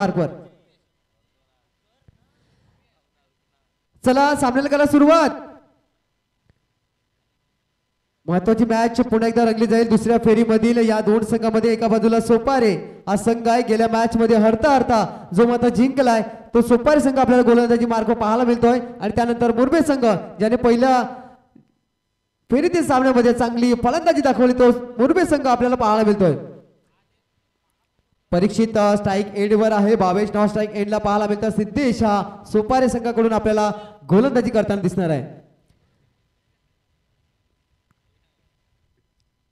मार्कवर चला सामन्याला करा सुरुवात। महत्वाची मॅच पुन्हा एकदा रंगली जाईल दुसऱ्या फेरीमधील या दोन संघांमध्ये। एका बाजूला सोपारे हा संघ आहे, गेल्या मॅच मध्ये हरता हरता जो मात्र जिंकलाय तो सोपारे संघ आपल्याला गोलंदाजी मार्ग पाहायला मिळतोय। आणि त्यानंतर मुरबे संघ ज्याने पहिल्या फेरीतील सामन्यामध्ये चांगली फलंदाजी दाखवली तो मुरबे संघ आपल्याला पाहायला मिळतोय। परीक्षित स्ट्राइक एंड वर आहे, भावेश नाव स्ट्राइक एंडला पाहायला मिळतं। सिद्धेश हा सोपारे संघाकडून आपल्याला गोलंदाजी करताना दिसणार आहे।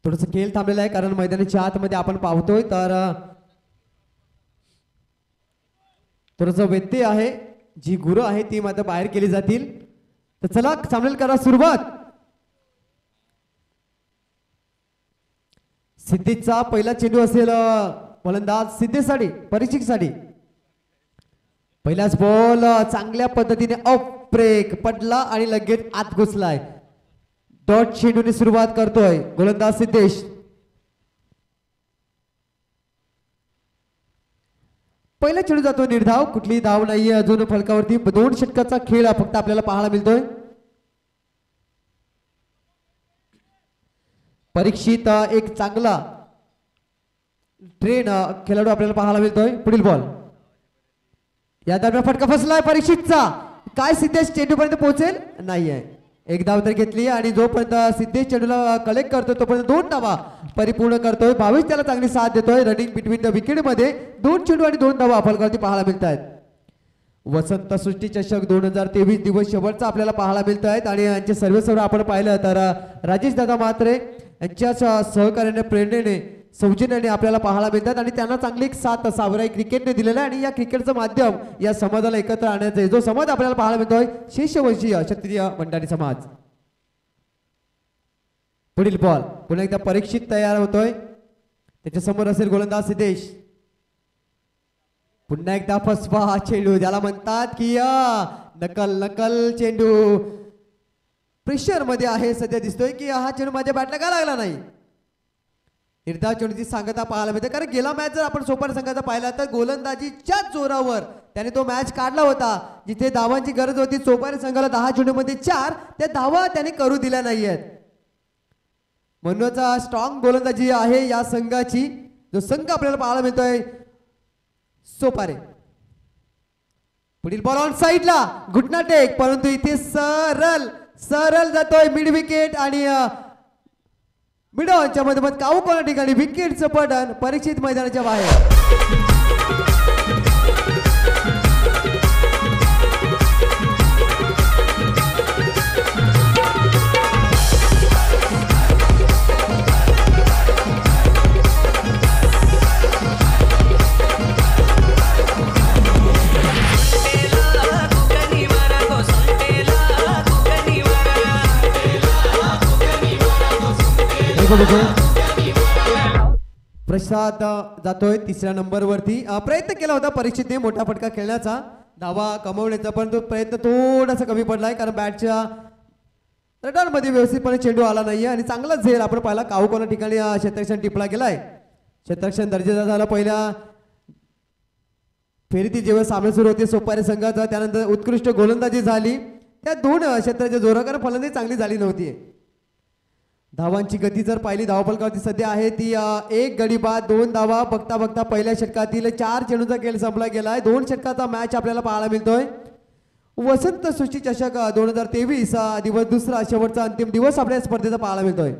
थोडस खेळ थांबलेला आहे कारण मैदानाच्या आतमध्ये आपण पाहतोय तर थोडस व्यत्यय आहे, जी गुरं आहे ती मात्र बाहेर केली जातील। तर चला सामन्याला करा सुरुवात। सिद्धेशचा पहिला चेंडू असेल, फलंदाज सिद्धेशसाठी परीक्षितसाठी पहिलाच बॉल चांगल्या पद्धतीने ऑफ ब्रेक पडला आणि लगेच आत घुसलाय। डॉट चेंडूने सुरुवात करतोय गोलंदाज सिद्धेश। पहिला चेंडू जातो निर्धाव, कुठली धाव नाहीये अजून फलकावरती। दोन षटकाचा खेळ फक्त आपल्याला पाहायला मिळतोय। परीक्षित एक चांगला ट्रेन खेळाडू आपल्याला पाहायला मिळतोय। पुढील बॉल या दरम्यान फटका फसलाय परीक्षितचा, काय सिद्धेश चेंडू पर्यंत पोहोचेल नाहीये। एक धाव तर घेतली आणि जोपर्यंत सिद्धेश चेंडूला कलेक्ट करतोय तोपर्यंत दोन धावा परिपूर्ण करतोय। भावेश त्याला चांगली साथ देतोय। रनिंग बिटवीन द विकेट मध्ये दोन चेंडू आणि दोन धावा फलकावरती पाहायला मिळत आहेत। वसंत सृष्टी चषक 2023 दिवस शेवटचा आपल्याला पाहायला मिळत आहेत आणि यांचे सर्व आपण पाहिलं तर राजेश दादा म्हात्रे यांच्या सहकार्याने प्रेरणेने सौजन्याने आपल्याला पाहायला मिळतात आणि त्यांना चांगली एक साथ सावराई क्रिकेटने दिलेला आहे। आणि या क्रिकेटचं माध्यम या समाजाला एकत्र आणण्याचे जो समाज आपल्याला पाहायला मिळतोय शेषवंशीय क्षत्रिय मंडळी समाज। पुढील बॉल पुन्हा एकदा परीक्षित तयार होतोय, त्याच्या समोर असेल गोलंदाज सिद्धेश। पुन्हा एकदा फसवा चेंडू ज्याला म्हणतात की नकल नकल चेंडू प्रेशर मध्ये आहे। सध्या दिसतोय की हा चेंडू माझ्या बॅटला का लागला नाही। निर्धाव चेंडूची सांगता पाहायला मिळते कारण गेला मॅच जर आपण सोपार संघाचा पाहिला तर गोलंदाजीच्या जोरावर त्याने तो मॅच काढला होता। जिथे धावांची गरज होती सोपारी संघाला 10 चेंडूमध्ये 4 त्या धावा त्याने करू दिल्या नाहीयेत। म्हणूनच स्ट्रॉंग गोलंदाजी आहे या संघाची, जो संघ आपल्याला पाहायला मिळतोय सोपारे। पुढील बॉल ऑन साइडला घुटना टेक, परंतु इथे सरळ सरळ जातोय मिड विकेट आणि मिडॉनच्या मध्ये काऊ कोणा ठिकाणी विकेटचं पडन परीक्षित मैदानाच्या बाहेर। प्रसाद जातोय तिसऱ्या नंबर वरती। प्रयत्न केला होता परीक्षितने मोठा फटका खेळण्याचा, धावा कमवण्याचा, पण तो प्रयत्न थोडासा कमी पडलाय कारण बॅटच्या रडारमध्ये व्यवस्थितपणे चेंडू आला नाहीये आणि चांगला झेल आपण पाहिला काऊ कोणा ठिकाणी क्षेत्ररक्षण टिपला गेलाय। क्षेत्ररक्षण दर्जेदार झाला पहिल्या फेरीतील जेव्हा सामने सुरू होते सोपारी संघाचा, त्यानंतर उत्कृष्ट गोलंदाजी झाली त्या दोन क्षेत्राच्या जोरावर फलंदाजी चांगली झाली नव्हती। धावांची गती जर पाहिली धावफलकावरती सध्या आहे ती 1 गडी बाद 2 धावा। बघता बघता पहिल्या षटकातील 4 चेंडूचा खेळ संपला गेलाय। 2 षटकाचा मॅच आपल्याला पाहायला मिळतोय। वसंत सृष्टी चषक 2023 दिवस दुसरा शेवटचा अंतिम दिवस आपल्या स्पर्धेचा पाहायला मिळतोय।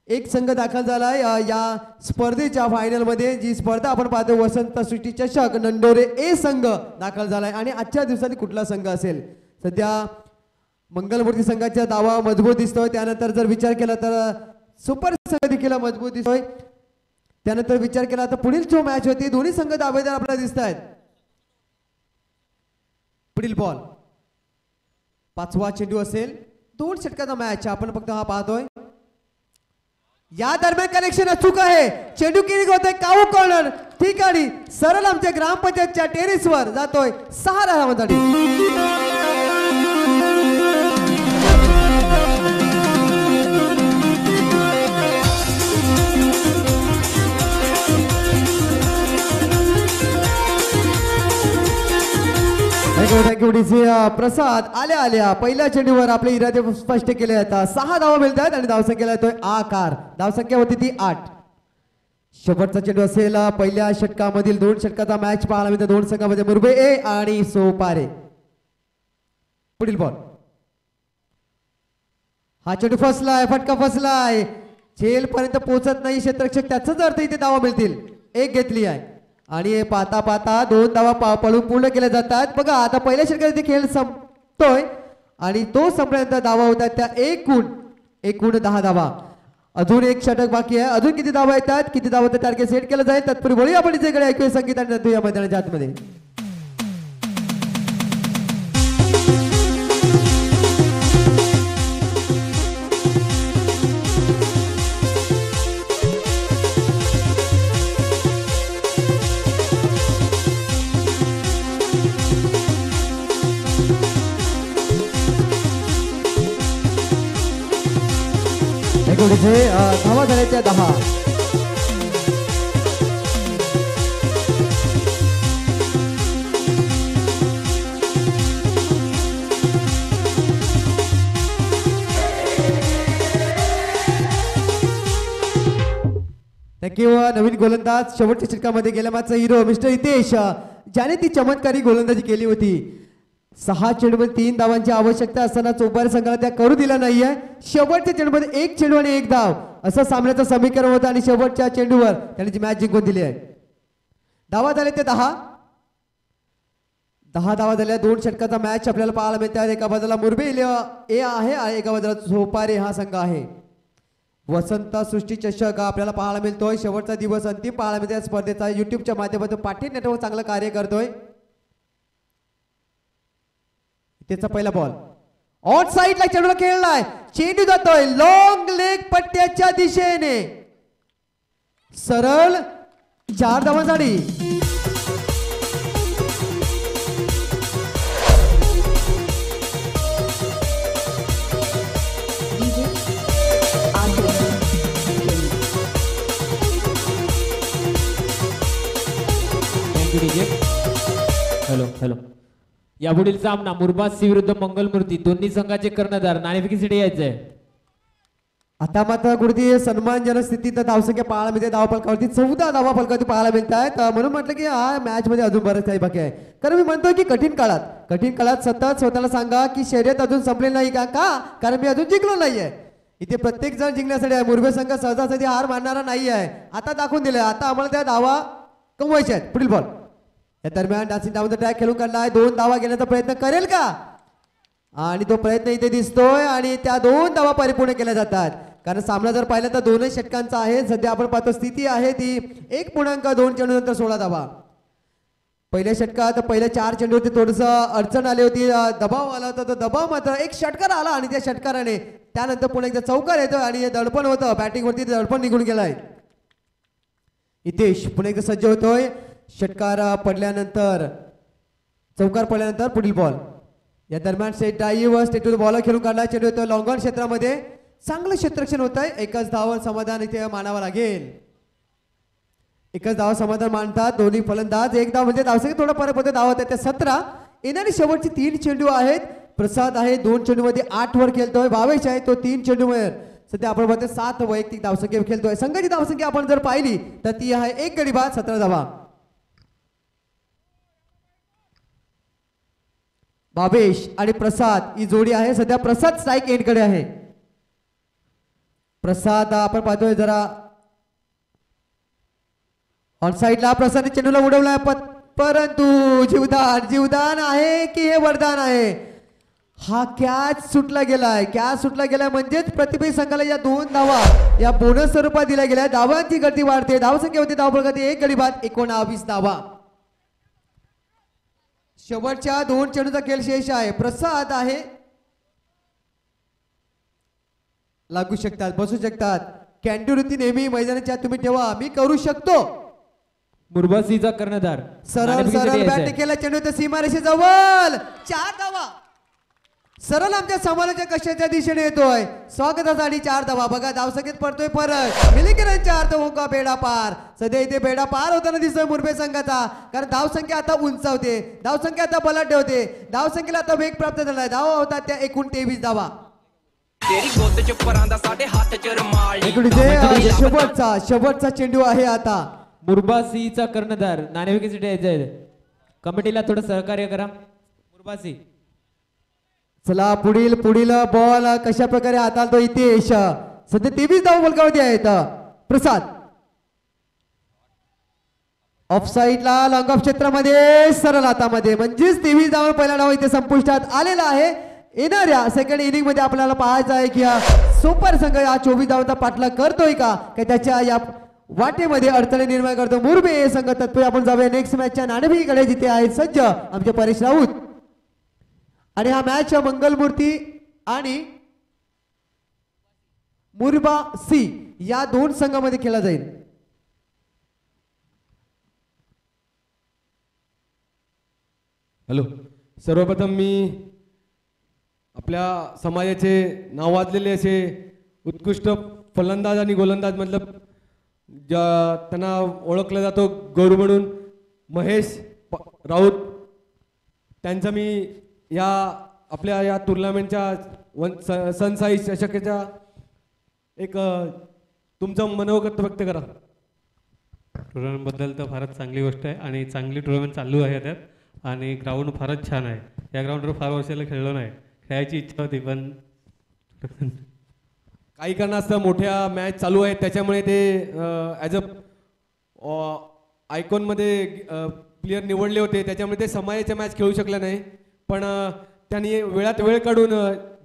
एक संघ दाखल झालाय या स्पर्धेच्या फायनल मध्ये, जी स्पर्धा आपण पाहतो वसंत सृष्टी चषक नंडोरे ए संघ दाखल झालाय आणि आजच्या दिवसात कुठला संघ असेल। सध्या मंगलमूर्ती संघाचा दावा मजबूत दिसतोय, त्यानंतर जर विचार केला तर सुपर संघ देखील मजबूत दिसतोय, त्यानंतर विचार केला तर पुढील जो मॅच होती दोन्ही संघ दावेदार आपल्याला दिसत आहेत। पुढील बॉल पाचवा चेंडू असेल, 2 षटकाचा मॅच आपण फक्त हा पाहतोय। या दरम्यान कनेक्शन अचूक आहे, चेंडू किरी होतोय काऊ कॉर्नर ठिकाणी सरळ आमच्या ग्रामपंचायतच्या टेरेसवर जातोय 6 धावांसाठी। थँक्यू डीसी प्रसाद आल्या आल्या पहिल्या चेंडूवर आपले इरादे स्पष्ट केले जातात. 6 धावा मिळतात आणि धावसंख्येला येतोय आकार. धावसंख्या होती ती 8. शेवटचा चेंडू असेल पहिल्या षटकामधील 2 षटकाचा मॅच पाहायला मिळतो. 2 संघामध्ये मुरबे ए आणि सोपारे. पुढील बॉल. हा चेंडू फसलाय, फटका फसलाय, झेल पर्यंत पोहोचत नाही क्षेत्ररक्षक. त्याचाच अर्थ इथे धावा मिळतील. 1 घेतली आहे आणि पाहता पाहता 2 धावा पळून पूर्ण केल्या जातात. बघा आता पहिल्या षटकात खेळ संपतोय आणि तो संपल्यानंतर धावा होतात त्या एकूण 10 धावा. अजून 1 षटक बाकी आहे. अजून किती धावा येतात, किती धावा टार्गेट सेट केलं जाईल तत्पूर्वी बोलूया आपण इथे ऐकूया संगीत आणि नंतर या मैदानाच्या आतमध्ये. धावा झाल्याच्या 10. थँक्यू. नवीन गोलंदाज शेवटच्या षटकामध्ये गेल्या मॅचचा हिरो मिस्टर हितेश ज्याने ती चमत्कारी गोलंदाजी केली होती. 6 चेंडूमध्ये 3 धावांची आवश्यकता असताना चौपारी संघाला त्या करू दिला नाहीये. शेवटच्या चेंडूमध्ये 1 चेंडू आणि 1 धाव असं सामन्याचं समीकरण होतं आणि शेवटच्या चेंडूवर त्यांनी जी मॅच जिंकून दिली आहे. धावा झाले ते 10 धावा झाल्या. 2 षटकाचा मॅच आपल्याला पाहायला मिळतात. एका बाजूला मुरबे ए आहे, एका बाजूला सोपारे हा संघ आहे. वसंत सृष्टी चषक आपल्याला पाहायला मिळतोय. शेवटचा दिवस अंतिम पाहायला मिळतोय स्पर्धेचा. युट्यूबच्या माध्यमातून पाटील नेटवर्क चांगलं कार्य करतोय. त्याचा पहिला बॉल ऑन साइडला चेंडूला खेळलाय. चेंडू जातोय लॉंग लेग पट्ट्याच्या दिशेने. सरळ 4 धावांसाठी. हॅलो. यापुढील सामना मुरबासी विरुद्ध मंगलमूर्ती दोन्ही संघाचे कर्णधार नाणेफेकीसाठी यायचंय. आता मात्र कुठेतरी सन्मानजनक स्थितीत धावसंख्या पाहायला मिळते. धावफलकावरती 14 धावा फलकावरती पाहायला मिळत आहेत. म्हणून म्हटलं की हा मॅच मध्ये अजून बरंच काही बाकी आहे. कारण मी म्हणतोय की कठीण काळात सतत स्वतःला सांगा की शर्यत अजून संपलेली नाही का. कारण मी अजून जिंकलो नाहीये. इथे प्रत्येक जण जिंकण्यासाठी आहे. मुरबे संघ सहजासहजी हार मानणारा नाही आहे. आता दाखवून दिलंय. आता आम्हाला त्या धावा कमवायच्या आहेत. पुढील बॉल. या दरम्यान डान्सिंग डाऊनचा ट्रॅक खेळून काढलाय. 2 धावा घेण्याचा प्रयत्न करेल का आणि तो प्रयत्न इथे दिसतोय आणि त्या 2 धावा परिपूर्ण केल्या जातात. कारण सामना जर पाहिला तर 2 षटकांचा आहे. सध्या आपण पाहतो स्थिती आहे ती 1.2 चेंडू नंतर 16 धावा. पहिल्या षटकात पहिल्या 4 चेंडूवरती थोडस अडचण आली होती. दबाव आला होता. तो दबाव मात्र एक षटकार आला आणि त्या षटकाराने त्यानंतर पुन्हा एकदा चौकार येतो आणि दडपण होतं. बॅटिंग वरती दडपण निघून गेलाय. हितेश पुन्हा एकदा सज्ज होतोय. षटकार पडल्यानंतर चौकार पडल्यानंतर पुढील बॉल. या दरम्यान straight drive straight to the bowler खेळून काढला. चेंडू येतो लॉंगॉन क्षेत्रामध्ये. चांगलं क्षेत्ररक्षण होत आहे. एकच धाव समाधान इथे मानावं लागेल. एकच धाव समाधान मानतात दोन्ही फलंदाज. 1 धाव म्हणजे धावसंख्येत थोडा फरक होतो. धाव होत्या त्या 17. येणारी शेवटची 3 चेंडू आहेत. प्रसाद आहे 2 चेंडूमध्ये 8 वर खेळतोय. भावेश आहे तो 3 चेंडूवर सध्या आपण पाहतोय 7 वैयक्तिक धावसंख्या खेळतोय. संघाची धावसंख्या आपण जर पाहिली तर ती आहे 1 गडी बाद 17 धावा. भावेश आणि प्रसाद ही जोडी आहे. सध्या प्रसाद स्ट्राईक एंडकडे आहे. प्रसाद आपण पाहतोय जरा ऑन साइडला. प्रसाद चेंडूला उडवलाय परंतु जीवदान आहे की हे वरदान आहे. हा कॅच सुटला गेलाय. म्हणजेच प्रतिभा संघाला या 2 धावा या बोनस स्वरूपात दिल्या गेल्या. धावांची गती वाढते. धावसंख्या होती धावफलकावरती 1 गडी बाद 19 धावा. शेवटच्या 2 चेंडूचा खेळ शेष आहे. प्रसाद आहे लागू शकतात, बसू शकतात. कॅन्डुरुती नेहमी मैदानाच्या तुम्ही ठेवा. मी करू शकतो. मुरबासीचा कर्णधार सरळ बॅट केला. चेंडू तर सीमारेषेजवळ 4 धावा. सरळ आमच्या समालोचक कशाच्या दिशेने येतोय. स्वागतासाठी 4 धावा. बघा धावसंख्येत पडतोय फरक. मिलिकिरण 4 तो होका बेडा पार. सध्या इथे बेडा पार होताना दिसतोय मुरबे संघाचा, कारण धावसंख्या आता उंचावते, धावसंख्या आता बलाढ्य होते, धावसंख्येला आता वेग प्राप्त झालाय. धावा होतात त्या एकूण 23 धावा. तेरी गोद च परांदा साडे हात च रमाळी. एकूण इथे शेवटचा चेंडू आहे आता. मुरबा सी चा कर्णधार नाणेफेकीसाठी यायचा आहे. कमिटीला थोडं सहकार्य करा. मुरबा सी. चला पुढील बॉल कशा प्रकारे हाताळतो इतेश. सध्या 23 धावा फलकावरती आहेत. प्रसाद ऑफ साईडला लॉंग ऑफ क्षेत्रामध्ये सरळ हातामध्ये, म्हणजेच 23 धावा पहिला डाव इथे संपुष्टात आलेला आहे. येणाऱ्या सेकंड इनिंग मध्ये आपल्याला पाहायचं आहे की हा सुपर संघ या 24 धावांचा पाठलाग करतोय का त्याच्या या वाटेमध्ये अडचणी निर्माण करतो मुरबे संघ. तत्पूर्वी आपण जाऊया नेक्स्ट मॅचच्या नाणेफेकीकडे, जिथे आहेत सज्ज आमचे परेश राऊत. आणि हा मॅच मंगलमूर्ती आणि मुरबा सी या दोन संघामध्ये खेळला जाईल. हॅलो, सर्वप्रथम मी आपल्या समाजाचे नावाजलेले असे उत्कृष्ट फलंदाज आणि गोलंदाज मतलब त्यांना ओळखलं जातो गौरव म्हणून महेश राऊत, त्यांचा मी या आपल्या या टुर्नामेंटच्या सनसाई चषकाच्या एक तुमचं मनोगत व्यक्त करा. टुर्नामेंटबद्दल तर फारच चांगली गोष्ट आहे आणि चांगली टुर्नामेंट चालू आहे त्यात आणि ग्राउंड फारच छान आहे. या ग्राउंडवर फार वर्षाला खेळलो नाही, खेळायची इच्छा होती पण काही कारणास्तव मोठ्या मॅच चालू आहेत त्याच्यामुळे ते ॲज अ आयकॉनमध्ये प्लेयर निवडले होते, त्याच्यामुळे ते समाजाच्या मॅच खेळू शकले नाही. पण त्यांनी वेळात वेळ काढून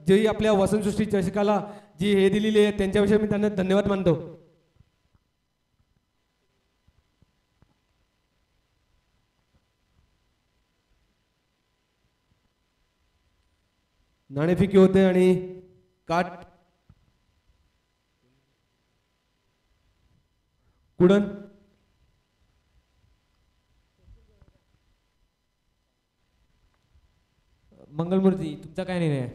जी आपल्या वसंतसृष्टी चषकाला जी हे दिलेली आहे त्यांच्याविषयी मी त्यांना धन्यवाद मानतो. नाणेफेकी होते आणि काट कुडन मंगलमूर्ती, तुमचा काय निर्णय आहे?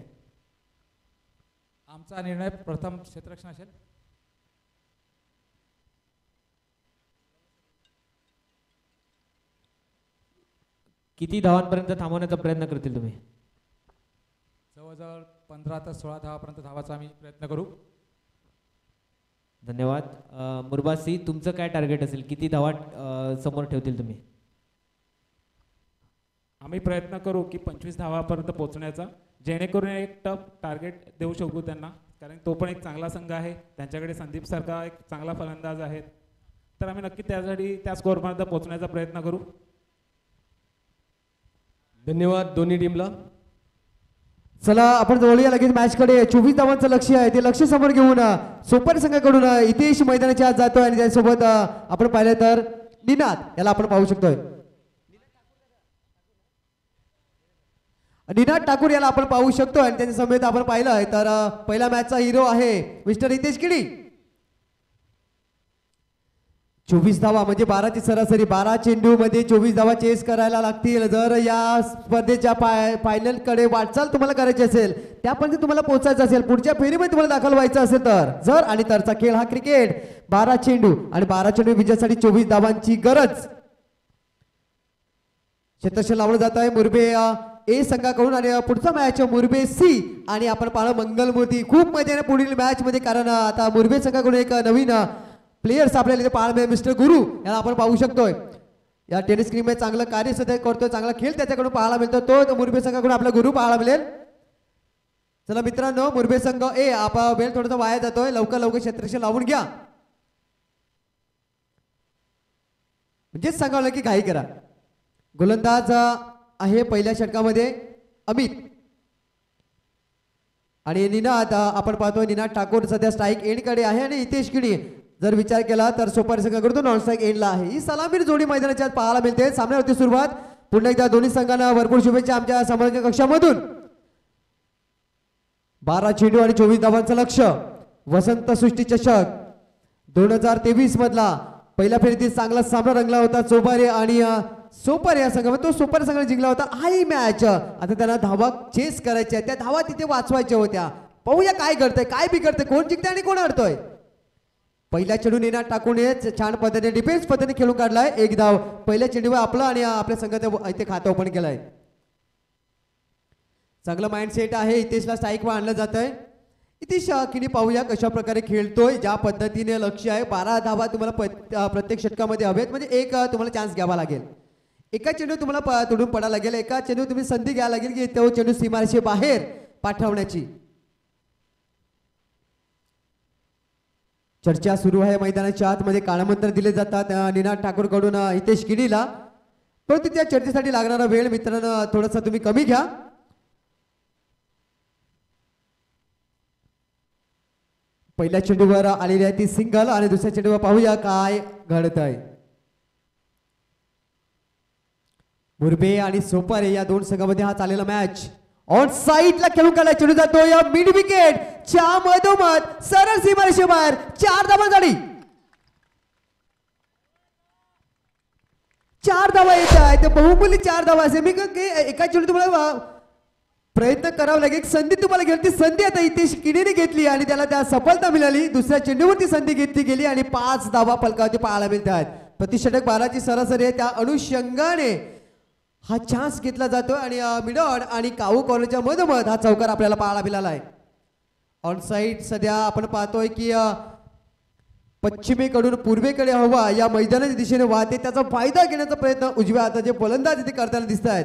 आमचा निर्णय प्रथम क्षेत्ररक्षण असेल. किती धावांपर्यंत थांबवण्याचा प्रयत्न करतील तुम्ही? जवळजवळ 15 ते 16 धावापर्यंत धावायचा आम्ही प्रयत्न करू. धन्यवाद. मुरबा सी, तुमचं काय टार्गेट असेल? किती धावा समोर ठेवतील तुम्ही? आम्ही प्रयत्न करू की 25 धावापर्यंत पोहोचण्याचा, जेणेकरून एक टफ टार्गेट देऊ शकू त्यांना, कारण तो पण एक चांगला संघ आहे. त्यांच्याकडे संदीप सारखा एक चांगला फलंदाज आहे, तर आम्ही नक्की त्यासाठी त्या स्कोअरपर्यंत पोहोचण्याचा प्रयत्न करू. धन्यवाद दोन्ही टीमला. चला आपण जवळूया लगेच मॅचकडे. 24 धावांचं लक्ष आहे, ते लक्ष समोर घेऊन सुपर संघाकडून इतेश मैदानाच्या आत जातोय आणि त्यासोबत आपण पाहिलं तर निनाद याला आपण पाहू शकतोय. निनाद ठाकूर याला आपण पाहू शकतो आणि त्यांच्या समेत आपण पाहिलं तर पहिला मॅचचा हिरो आहे मिस्टर हितेश किडी. 24 धावा म्हणजे 12ची सरासरी, 12 चेंडू मध्ये 24 धावा चेस करायला लागतील. जर या स्पर्धेच्या फायनल कडे वाटचाल तुम्हाला करायची असेल, त्यापर्यंत तुम्हाला पोहोचायचं असेल, पुढच्या फेरीमध्ये तुम्हाला दाखल व्हायचं असेल तर जर आणि तरचा खेळ हा क्रिकेट. 12 चेंडू आणि 12 चेंडू विजयासाठी 24 धावांची गरज. क्षेत्ररक्षण लावलं जात आहे मुरबे ए संघाकडून आणि पुढचा मॅच मुरबे सी आणि आपण पाहलं मंगलमूर्ती. खूप मजा आहे पुढील मॅच मध्ये, कारण आता मुरबे संघाकडून एक नवीन प्लेयर्स आपल्याला इथे पाहायला मिळेल. मिस्टर गुरु याला आपण पाहू शकतोय. या टेनिस मध्ये चांगलं कार्य सध्या करतोय, चांगला खेळ त्याच्याकडून पाहायला मिळतो. तो मुरबे संघाकडून आपला गुरु पाहायला मिळेल. चला मित्रांनो, मुरबे संघ ए आपला वेळ थोडासा वाया जातोय, लवकर क्षेत्ररक्षण लावून घ्या. म्हणजेच सांगावलं की घाई करा. गोलंदाज आहे पहिल्या षटकामध्ये अमित आणि निनाद आपण पाहतोय निनाद ठाकूर सध्या स्ट्राईक एंड कडे आहे आणि हितेश किडी जर विचार केला तर सुपर संघाकडून नॉन स्ट्राईक एंडला आहे. ही सलामीर जोडी मैदानाच्या पाहायला मिळते. सामन्यावरती सुरुवात. पुन्हा एकदा दोन्ही संघांना भरपूर शुभेच्छा आमच्या समोरच्या कक्षामधून. 12 चेंडू आणि 24 धावांचं लक्ष. वसंत सृष्टी चषक 2023 मधला पहिल्या फेरीतील चांगला सामना रंगला होता चोबारे आणि सुपर या संघामध्ये. तो सुपर संघाने जिंकला होता. हाही मॅच आता त्यांना धावा चेस करायच्या, त्या धावा तिथे वाचवायच्या होत्या. पाहूया काय घडतंय, काय बिघडतंय, कोण जिंकतंय आणि कोण हरतोय. पहिल्या चेंडू नेण्यात टाकून छान पद्धतीने डिफेन्स पद्धतीने खेळून काढलाय. एक धाव पहिल्या चेंडूवर आपला आणि आपल्या संघाचं इथे खातं ओपन केलंय. चांगलं माइंडसेट आहे. हितेशला स्ट्राईकवर आणलं जात आहे. हितेश किनी पाहूया कशा प्रकारे खेळतोय, ज्या पद्धतीने लक्ष आहे. 12 धावा तुम्हाला प्रत्येक षटकामध्ये हवेत, म्हणजे एक तुम्हाला चान्स घ्यावा लागेल. एका चेंडू तुम्हाला तोडून पडायला लागेल. एका चेंडू तुम्ही संधी घ्यायला लागेल की तो चेंडू सीमारेषे बाहेर पाठवण्याची. चर्चा सुरू आहे मैदानाच्या आतमध्ये. काळमंत्र दिले जातात निनाद ठाकूर कडून हितेश किनीला, परंतु त्या चर्चेसाठी लागणारा वेळ मित्रांनो थोडासा तुम्ही कमी घ्या. पहिल्या चेंडूवर आलेली आहे ती सिंगल आणि दुसऱ्या चेंडूवर पाहूया काय घडत आहे. मुरबे आणि सोपारे या दोन संघामध्ये हा चाललेला मॅच. ऑन साइडला खेळून काढला चेंडू जातो या मिड विकेट च्या मधोमध सरळ सीमारेषे बाहेर. 4 धावा झाली. 4 धावा येत आहे. ते बहुमूल्य 4 धावा असे मी एका चेंडू तुम्हाला प्रयत्न करावा लागेल. एक संधी तुम्हाला घेऊन ती संधी आता हितेश किनीने घेतली आणि त्याला त्या सफलता मिळाली. दुसऱ्या चेंडूवरती संधी घेतली गेली आणि 5 धावा फलकावरती पाहायला मिळतात. प्रतिषटक 12ची सरासरी आहे. त्या अनुषंगाने हा चान्स घेतला जातो आणि मिडॉड आणि काऊ कॉर्नरच्या मधोमध हा चौकार आपल्याला पाहायला मिळाला आहे. ऑन साइड सध्या आपण पाहतोय की पश्चिमेकडून पूर्वेकडे हवा या मैदानाच्या दिशेने वाहते. त्याचा फायदा घेण्याचा प्रयत्न उजव्या हाताचे गोलंदाज इथे करताना दिसत आहेत.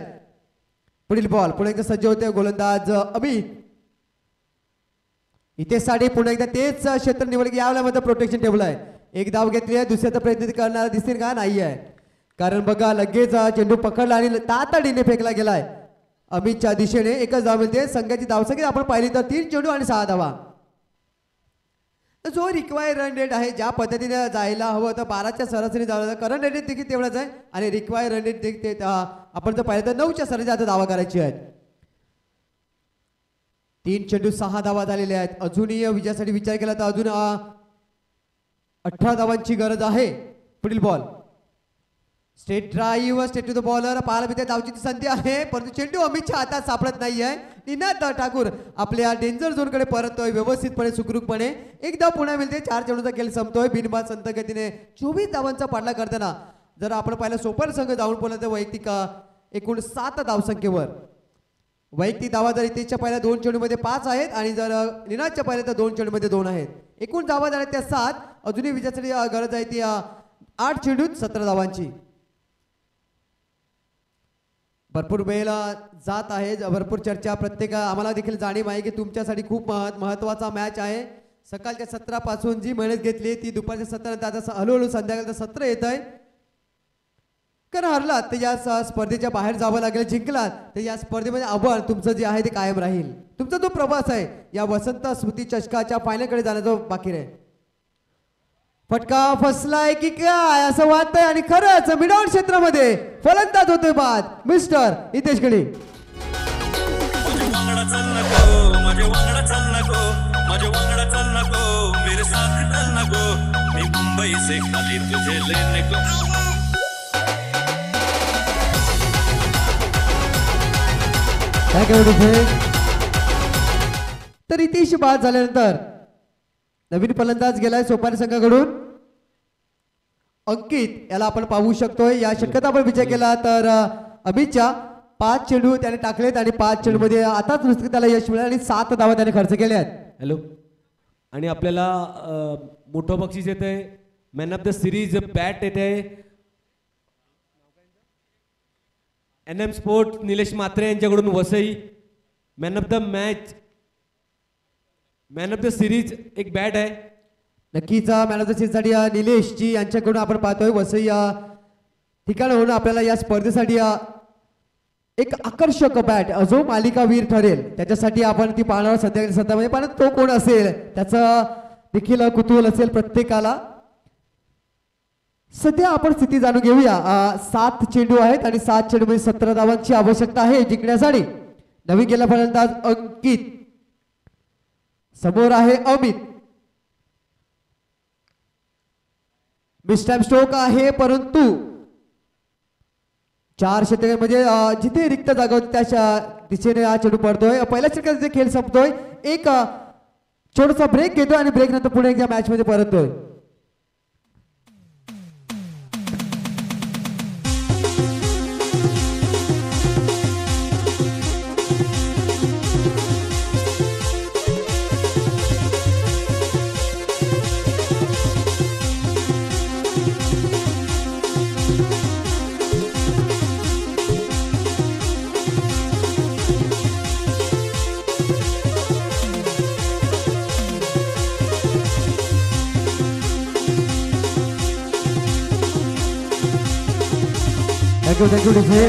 पुढील बॉल पुन्हा एकदा सज्ज होते गोलंदाज अमित. इथे साठी पुन्हा एकदा तेच क्षेत्र निवड यावेळेला मध्ये प्रोटेक्शन ठेवलं आहे. एक धाव घेतली आहे. दुसऱ्याचा प्रयत्न करणारा दिसतील का नाही आहे, कारण बघा लगेच चेंडू पकडला आणि तातडीने फेकला गेलाय अमितच्या दिशेने. एकच धाव मिळते. संघाची धावसंख्या आपण पाहिली तर 3 चेंडू आणि 6 धावा. जो रिक्वायर रन रेट आहे ज्या पद्धतीने जायला हवं तर 12च्या सरासरी जायला करंट रेट देखील तेवढाच आहे आणि रिक्वायर रन रेट देखील आपण जर पाहिलं तर 9च्या सरासरी आता धावा करायची आहेत. 3 चेंडू 6 धावा झालेल्या आहेत. अजूनही विजयासाठी विचार केला तर अजून 18 धावांची गरज आहे. पुढील ball straight drive straight to the bowler. पाहायला मिळते धावची संधी आहे परंतु चेंडू अमितच्या हातात सापडत नाही आहे. निनाद ठाकूर आपल्या डेंजर झोन कडे परततोय व्यवस्थितपणे सुखरूपपणे. एकदा पुन्हा मिळते. 4 चेंडूचा खेळ संपतोय बिनबाद संत गतीने 24 धावांचा पाठला करताना. जर आपण पाहिलं सोपर संघ जाऊन बोलला तर वैयक्तिक एकूण 7 धावसंख्येवर. वैयक्तिक धावा जर इथेच्या पहिल्या 2 चेंडूमध्ये 5 आहेत आणि जर निनादच्या पहिल्या तर 2 चेंडूमध्ये 2 आहेत. एकूण धावा झाल्या त्या 7. अजूनही विजयासाठी गरज आहे ती 8 चेंडूत 17 धावांची. भरपूर वेळ जात आहे. भरपूर चर्चा प्रत्येक आम्हाला देखील जाणीव आहे की तुमच्यासाठी खूप महत्त्वाचा मॅच आहे. सकाळच्या 17 पासून जी मेहनत घेतली ती दुपारच्या 17 नंतर आता हळूहळू संध्याकाळचं सत्र येत आहे. कारण हरलात तर या स्पर्धेच्या बाहेर जावं लागेल. जिंकलात तर या स्पर्धेमध्ये आव्हान तुमचं जे आहे ते कायम राहील. तुमचा जो प्रवास आहे या वसंत स्मृती चषकाच्या फायनलकडे जाण्याचा बाकी आहे. फटका फसलाय की काय असं वाटतंय आणि खरंच मिडॉन क्षेत्रामध्ये फलंदाज होतोय बाद मिस्टर हितेश किनी. तर हितेश बाद झाल्यानंतर नवीन फलंदाज गेलाय सोपारी संघाकडून अंकित याला आपण पाहू शकतोय. या षटकात आपण विचार केला तर अमितच्या 5 चेंडू त्याने टाकलेत आणि 5 चेंडू मध्ये आताच नुसतं त्याला यश मिळालं आणि 7 धावा त्याने खर्च केल्या आहेत. हॅलो. आणि आपल्याला मोठं बक्षीस येत आहे. Man of the series bat येते. NM स्पोर्ट निलेश म्हात्रे यांच्याकडून Vasai. Man of the match man of the series एक बॅट आहे. नक्कीच मॅन ऑफ द सीरीज साठी निलेशजी यांच्याकडून आपण पाहतोय वसई ठिकाण होऊन आपल्याला या स्पर्धेसाठी एक आकर्षक बॅट जो मालिकावीर ठरेल त्याच्यासाठी आपण ती पाहणार संध्याकाळी 7 मध्ये. पण तो कोण असेल त्याचं देखील कुतूहल असेल प्रत्येकाला. सध्या आपण स्थिती जाणून घेऊया. 7 चेंडू आहेत आणि 7 चेंडू मध्ये 17 धावांची आवश्यकता आहे जिंकण्यासाठी. नवीन गेला फलंदाज अंकित. समोर आहे अमित. मिस्टाइम स्ट्रोक आहे परंतु 4 षटकांमध्ये जिथे रिक्त जागा होती त्या दिशेने हा चेंडू पडतोय. पहिल्या षटकाचा खेळ संपतोय. एक छोटासा ब्रेक घेतोय आणि ब्रेक नंतर पुढे एकदा मॅच मध्ये परततोय. Thank you thank you DJ.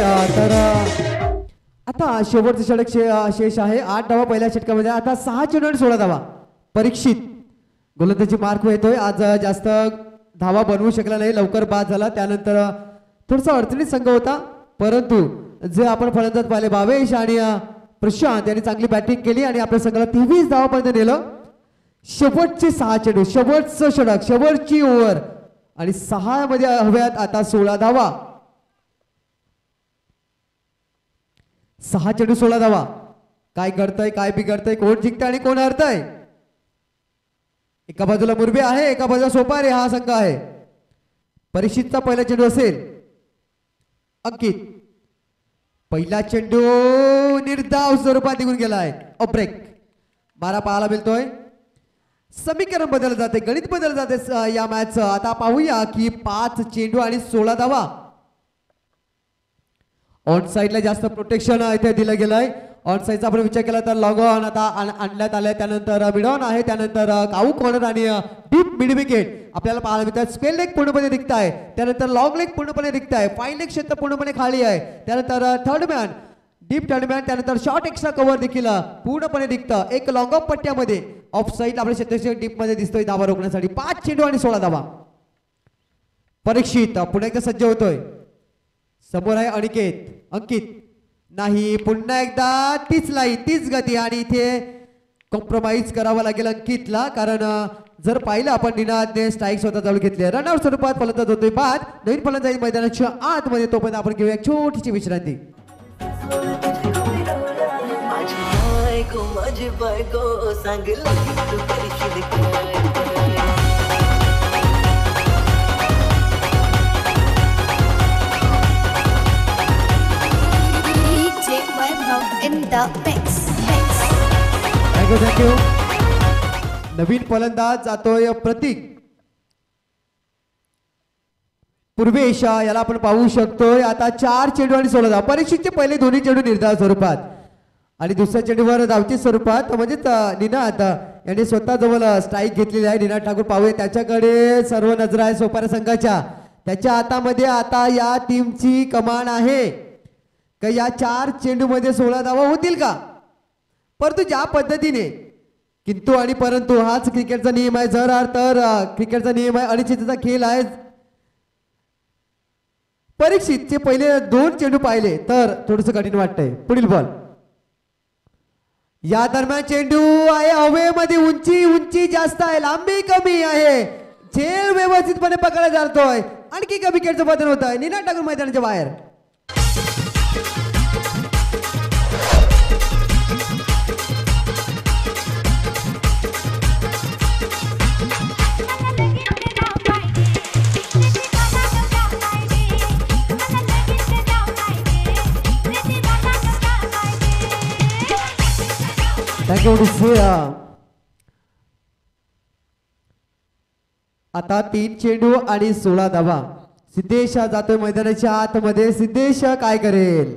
आता शेवटचं षटक शेष आहे. 8 धावा पहिल्या षटकामध्ये. आता 6 चेंडू आणि 16 धावा. परीक्षित गोलंदाजी मार्क येतोय. आज जास्त धावा बनवू शकला नाही, लवकर बाद झाला. त्यानंतर थोडासा अडचणीत संघ होता, परंतु जे आपण फलंदाज पाहिले भावेश आणि प्रशांत यांनी चांगली बॅटिंग केली आणि आपल्या संघाला 23 धावापर्यंत नेलं. शेवटचे 6 चेंडू, शेवटचं षटक, शेवटची ओव्हर आणि 6 मध्ये हव्यात आता 16 धावा. 6 चेंडू 16 धावा. काय घडतंय, काय बिघडतंय, कोण जिंकतंय आणि कोण हरतंय. एका बाजूला मुरबे आहे, एका बाजूला सोपारे हा संघ आहे. परीक्षितचा पहिला चेंडू असेल. अंकित पहिला चेंडू निर्धाव स्वरूपात निघून गेलाय. ब्रेक मारा पाहायला मिळतोय. समीकरण बदललं जाते, गणित बदललं जाते या मॅचचं. आता पाहूया की 5 चेंडू आणि 16 धावा. ऑन साईडला जास्त प्रोटेक्शन इथे दिलं गेलंय. ऑन साईडचा आपण विचार केला तर लॉग ऑन आता आणण्यात आलंय. त्यानंतर मिड ऑन आहे, त्यानंतर काऊ कॉर्नर आणि डीप मिड विकेट आपल्याला पाहायला मिळतात. स्पेल लेग पूर्णपणे रिक्त आहे, त्यानंतर लॉंग लेग पूर्णपणे रिक्त आहे, फाईन लेग क्षेत्र पूर्णपणे खाली आहे. त्यानंतर third man, deep third man, त्यानंतर शॉर्ट एक्स्ट्रा कव्हर देखील पूर्णपणे रिक्त. एक लॉंग ऑफ पट्ट्यामध्ये ऑफ साईड आपल्या क्षेत्राच्या डीप मध्ये दिसतोय धावा रोखण्यासाठी. 5 चेंडू आणि 16 धावा. परीक्षित पुन्हा एकदा सज्ज होतोय. समोर आहे अनिकेत. अंकित नाही, पुन्हा एकदा तीच लाईन, तीच गती आणि इथे कॉम्प्रोमाइज करावा लागेल अंकितला. कारण जर पाहिलं आपण निनादने स्ट्राईक स्वतः जवळ घेतले. रनआउट स्वरूपात फलंदाज होतोय बाद. नवीन फलंदाज मैदानाच्या आतमध्ये. तोपर्यंत आपण घेऊया छोटीशी विश्रांती. माझी बायको सांग तू करशील काय. थँक्यू. नवीन फलंदाज जातोय प्रतीक पूर्वेश, याला आपण पाहू शकतोय. आता 4 चेंडू आणि 16 धावा. परीक्षेचे पहिले दोन्ही चेंडू निर्धार स्वरूपात आणि दुसऱ्या चेंडूवर धावची स्वरूपात. म्हणजेच निनाद यांनी स्वतः जवळ स्ट्राईक घेतलेली आहे. निनाद ठाकूर पाहूया, त्याच्याकडे सर्व नजर आहे सोपारा संघाच्या. त्याच्या हातामध्ये आता या टीमची कमान आहे का या 4 चेंडू मध्ये 16 धावा होतील का. परंतु ज्या पद्धतीने किंतु आणि परंतु हाच क्रिकेटचा नियम आहे. जर तर क्रिकेटचा नियम आहे, अनिश्चिततेचा खेळ आहे. परीक्षितचे पहिले 2 चेंडू पाहिले तर थोडस कठीण वाटतंय. पुढील बॉल. या दरम्यान चेंडू आहे हवेमध्ये. उंची जास्त आहे, लांबी कमी आहे. झेल व्यवस्थितपणे पकडला जातोय. आणखी कमी विकेटचं बदल होत आहे. निनाद ठाकूर मैदानाच्या बाहेर. आता 3 चेंडू आणि 16 धावा. सिद्धेश जातोय मैदानाच्या आतमध्ये. सिद्धेश काय करेल.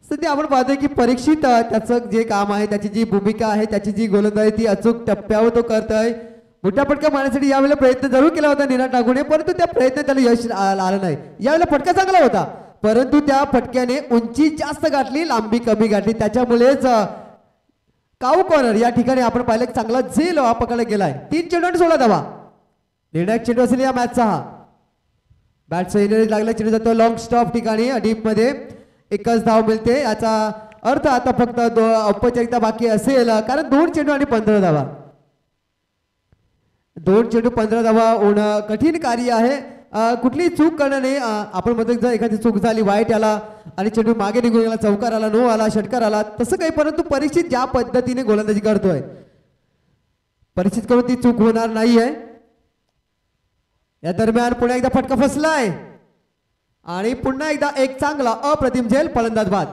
सध्या आपण पाहतोय की परीक्षित त्याचं जे काम आहे, त्याची जी भूमिका आहे, त्याची जी गोलंदाजी ती अचूक टप्प्यावर तो करतोय. मोठ्या फटका मारण्यासाठी यावेळेला प्रयत्न जरूर केला होता निनाद ठाकूरने, परंतु त्या प्रयत्न त्याला यश आलं नाही. यावेळेला फटका चांगला होता, परंतु त्या फटक्याने उंची जास्त गाठली, लांबी कमी गाठली. त्याच्यामुळेच काऊ कॉर्नर या ठिकाणी आपण पाहिलं चांगला झेल पकडला गेलाय. 3 चेंडू आणि 16 धावा. निर्णायक चेंडू असेल या मॅचचा हा. बॅटचा लागला, चेंडू जातो लॉंग स्टॉप ठिकाणी डीप मध्ये. 1च धाव मिळते. याचा अर्थ आता फक्त औपचारिकता बाकी असेल, कारण 2 चेंडू आणि 15 धावा. 2 चेंडू 15 धावा होणं कठीण कार्य आहे. कुठलीही चूक करणं नाही. आपण म्हणतो जर एखादी चूक झाली, वाईट आला आणि चेंडू मागे निघून गेला, चौकार आला, नो आला, षटकार आला, तसं काही. परंतु परीक्षित ज्या पद्धतीने गोलंदाजी करतोय, परीक्षित करून ती चूक होणार नाहीये. या दरम्यान पुन्हा एकदा फटका फसलाय आणि पुन्हा एकदा एक चांगला अप्रतिम झेल. फलंदाज बाद.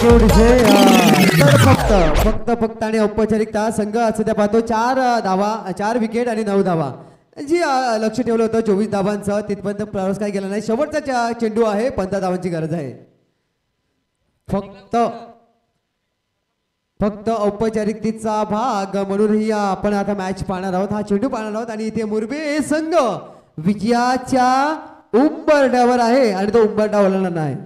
के उडीचे तर फक्त आणि औपचारिकता संघ सध्या पाहतो 4 धावा 4 विकेट आणि 9 धावा जी लक्ष ठेवलं होतं 24 धावांचं तिथपर्यंत प्रवास काही गेला नाही. शेवटचा चेंडू आहे 15 धावांची गरज आहे. फक्त औपचारिकतेचा भाग म्हणूनही आपण आता मॅच पाहणार आहोत. हा चेंडू पाहणार आहोत आणि इथे मुरबे संघ विजयाच्या उंबरठ्यावर आहे आणि तो उंबरठा ओलांडणार नाही.